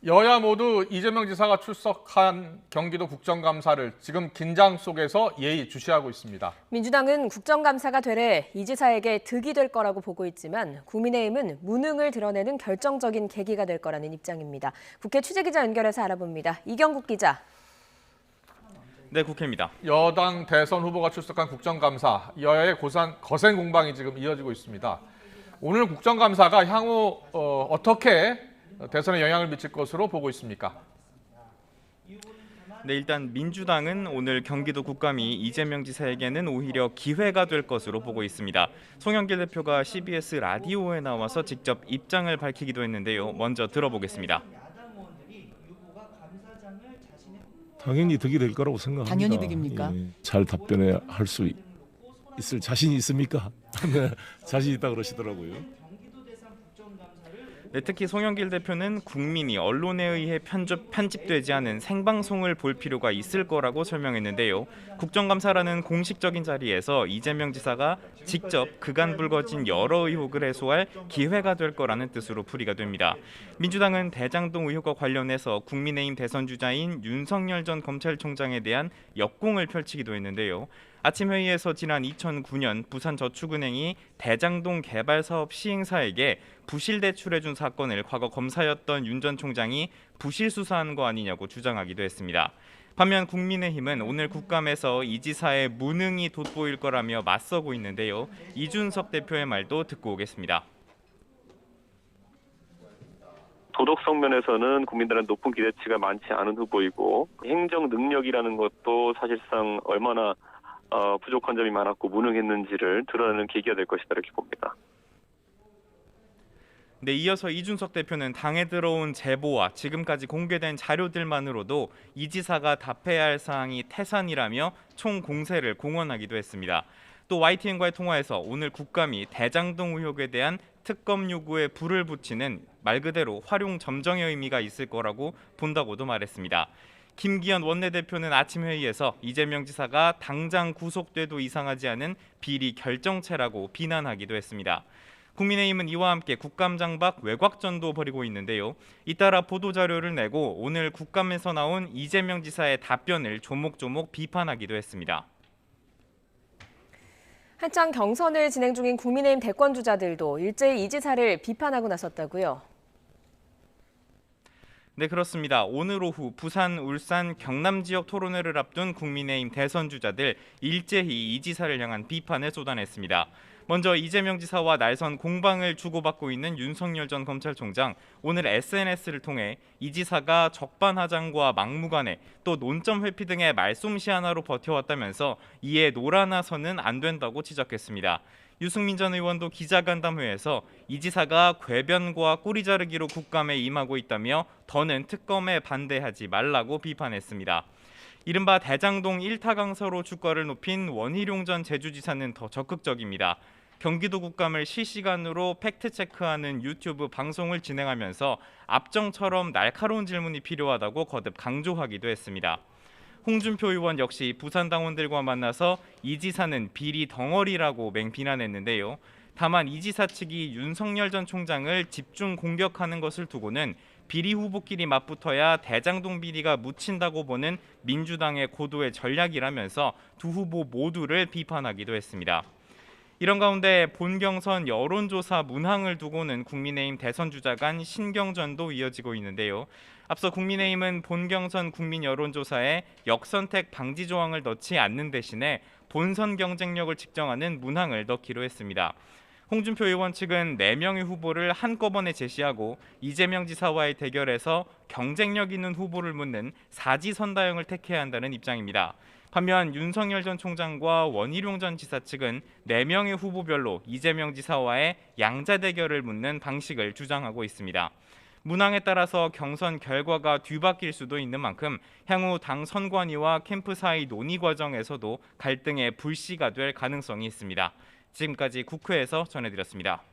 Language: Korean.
여야 모두 이재명 지사가 출석한 경기도 국정감사를 지금 긴장 속에서 예의주시하고 있습니다. 민주당은 국정감사가 되래 이 지사에게 득이 될 거라고 보고 있지만 국민의힘은 무능을 드러내는 결정적인 계기가 될 거라는 입장입니다. 국회 취재기자 연결해서 알아봅니다. 이경국 기자. 네, 국회입니다. 여당 대선 후보가 출석한 국정감사, 여야의 거센 공방이 지금 이어지고 있습니다. 오늘 국정감사가 향후 어떻게 대선에 영향을 미칠 것으로 보고 있습니까? 네, 일단 민주당은 오늘 경기도 국감이 이재명 지사에게는 오히려 기회가 될 것으로 보고 있습니다. 송영길 대표가 CBS 라디오에 나와서 직접 입장을 밝히기도 했는데요. 먼저 들어보겠습니다. 당연히 득이 될 거라고 생각합니다. 당연히 득입니까? 예, 잘 답변해 할 수 있을 자신이 있습니까? 네, 자신 있다 그러시더라고요. 네, 특히 송영길 대표는 국민이 언론에 의해 편집되지 않은 생방송을 볼 필요가 있을 거라고 설명했는데요. 국정감사라는 공식적인 자리에서 이재명 지사가 직접 그간 불거진 여러 의혹을 해소할 기회가 될 거라는 뜻으로 풀이가 됩니다. 민주당은 대장동 의혹과 관련해서 국민의힘 대선 주자인 윤석열 전 검찰총장에 대한 역공을 펼치기도 했는데요. 아침 회의에서 지난 2009년 부산저축은행이 대장동 개발사업 시행사에게 부실 대출해준 사건을 과거 검사였던 윤 전 총장이 부실 수사한 거 아니냐고 주장하기도 했습니다. 반면 국민의힘은 오늘 국감에서 이 지사의 무능이 돋보일 거라며 맞서고 있는데요. 이준석 대표의 말도 듣고 오겠습니다. 도덕성 면에서는 국민들은 높은 기대치가 많지 않은 후보이고 행정 능력이라는 것도 사실상 얼마나 부족한 점이 많았고 무능했는지를 드러내는 계기가 될 것이다 이렇게 봅니다. 네, 이어서 이준석 대표는 당에 들어온 제보와 지금까지 공개된 자료들만으로도 이 지사가 답해야 할 사항이 태산이라며 총 공세를 공언하기도 했습니다. 또 YTN과의 통화에서 오늘 국감이 대장동 의혹에 대한 특검 요구에 불을 붙이는 말 그대로 활용 점정의 의미가 있을 거라고 본다고도 말했습니다. 김기현 원내대표는 아침 회의에서 이재명 지사가 당장 구속돼도 이상하지 않은 비리 결정체라고 비난하기도 했습니다. 국민의힘은 이와 함께 국감장 밖 외곽전도 벌이고 있는데요. 잇따라 보도자료를 내고 오늘 국감에서 나온 이재명 지사의 답변을 조목조목 비판하기도 했습니다. 한창 경선을 진행 중인 국민의힘 대권주자들도 일제히 이 지사를 비판하고 나섰다고요. 네, 그렇습니다. 오늘 오후 부산, 울산, 경남 지역 토론회를 앞둔 국민의힘 대선 주자들 일제히 이 지사를 향한 비판을 쏟아냈습니다. 먼저 이재명 지사와 날선 공방을 주고받고 있는 윤석열 전 검찰총장, 오늘 SNS를 통해 이 지사가 적반하장과 막무가내 또 논점 회피 등의 말솜씨 하나로 버텨왔다면서 이에 놀아나서는 안 된다고 지적했습니다. 유승민 전 의원도 기자간담회에서 이 지사가 궤변과 꼬리 자르기로 국감에 임하고 있다며 더는 특검에 반대하지 말라고 비판했습니다. 이른바 대장동 1타 강서로 주가를 높인 원희룡 전 제주지사는 더 적극적입니다. 경기도 국감을 실시간으로 팩트체크하는 유튜브 방송을 진행하면서 압정처럼 날카로운 질문이 필요하다고 거듭 강조하기도 했습니다. 홍준표 의원 역시 부산 당원들과 만나서 이 지사는 비리 덩어리라고 맹비난했는데요. 다만 이 지사 측이 윤석열 전 총장을 집중 공격하는 것을 두고는 비리 후보끼리 맞붙어야 대장동 비리가 묻힌다고 보는 민주당의 고도의 전략이라면서 두 후보 모두를 비판하기도 했습니다. 이런 가운데 본경선 여론조사 문항을 두고는 국민의힘 대선 주자 간 신경전도 이어지고 있는데요. 앞서 국민의힘은 본경선 국민 여론조사에 역선택 방지 조항을 넣지 않는 대신에 본선 경쟁력을 측정하는 문항을 넣기로 했습니다. 홍준표 의원 측은 4명의 후보를 한꺼번에 제시하고 이재명 지사와의 대결에서 경쟁력 있는 후보를 묻는 사지선다형을 택해야 한다는 입장입니다. 반면 윤석열 전 총장과 원희룡 전 지사 측은 4명의 후보별로 이재명 지사와의 양자 대결을 묻는 방식을 주장하고 있습니다. 문항에 따라서 경선 결과가 뒤바뀔 수도 있는 만큼 향후 당 선관위와 캠프 사이 논의 과정에서도 갈등의 불씨가 될 가능성이 있습니다. 지금까지 국회에서 전해드렸습니다.